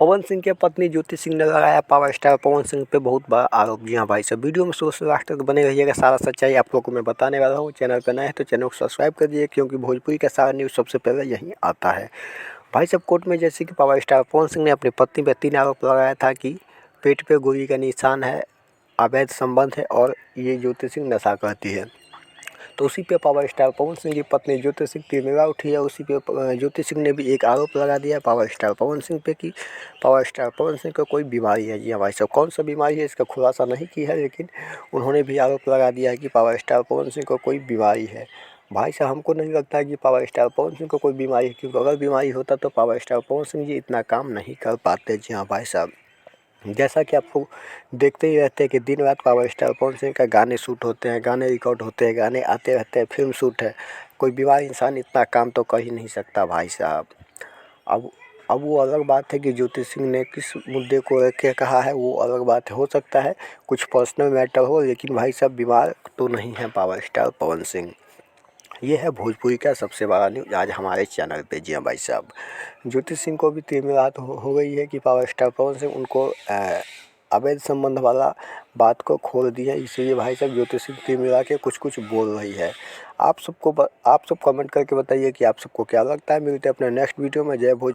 पवन सिंह के पत्नी ज्योति सिंह ने लगाया पावर स्टार पवन सिंह पे बहुत बड़ा आरोप। जी हाँ भाई साहब, वीडियो में शुरू से लास्ट तक बने रहिएगा, सारा सच्चाई आप लोगों को मैं बताने वाला हूँ। चैनल पर नए हैं तो चैनल को सब्सक्राइब कर दीजिए, क्योंकि भोजपुरी का सारा न्यूज़ सबसे पहले यहीं आता है। भाई साहब, कोर्ट में जैसे कि पावर स्टार पवन सिंह ने अपनी पत्नी पर 3 आरोप लगाया था कि पेट पे गोली का निशान है, अवैध संबंध है और ये ज्योति सिंह नशा करती है। तो उसी पे पावर स्टार पवन सिंह की पत्नी ज्योति सिंह तिर्मिरा उठी है। उसी पे ज्योति सिंह ने भी एक आरोप लगा दिया पावर स्टार पवन सिंह पे कि पावर स्टार पवन सिंह को कोई बीमारी है। जी हाँ भाई साहब, कौन सा बीमारी है इसका खुलासा नहीं की है, लेकिन उन्होंने भी आरोप लगा दिया है कि पावर स्टार पवन सिंह को कोई बीमारी है। भाई साहब, हमको नहीं लगता है कि पावर स्टार पवन सिंह को कोई बीमारी है, क्योंकि अगर बीमारी होता तो पावर स्टार पवन सिंह जी इतना काम नहीं कर पाते। जी हाँ भाई साहब, जैसा कि आपको देखते ही रहते हैं कि दिन रात पावर स्टार पवन सिंह का गाने शूट होते हैं, गाने रिकॉर्ड होते हैं, गाने आते रहते हैं, फिल्म शूट है। कोई बीमार इंसान इतना काम तो कर ही नहीं सकता भाई साहब। अब वो अलग बात है कि ज्योति सिंह ने किस मुद्दे को रख के कहा है, वो अलग बात हो सकता है, कुछ पर्सनल मैटर हो, लेकिन भाई साहब बीमार तो नहीं है पावर स्टार पवन सिंह। ये है भोजपुरी का सबसे बड़ा न्यूज़ आज हमारे चैनल पे। जी हाँ भाई साहब, ज्योति सिंह को भी तिर्मिरात हो गई है कि पावर स्टार पवन सिंह उनको अवैध संबंध वाला बात को खोल दिया। इसीलिए भाई साहब ज्योति सिंह तिर्मिरा के कुछ कुछ बोल रही है। आप सब कमेंट करके बताइए कि आप सबको क्या लगता है। मिलते हैं अपने नेक्स्ट वीडियो में। जय भोज।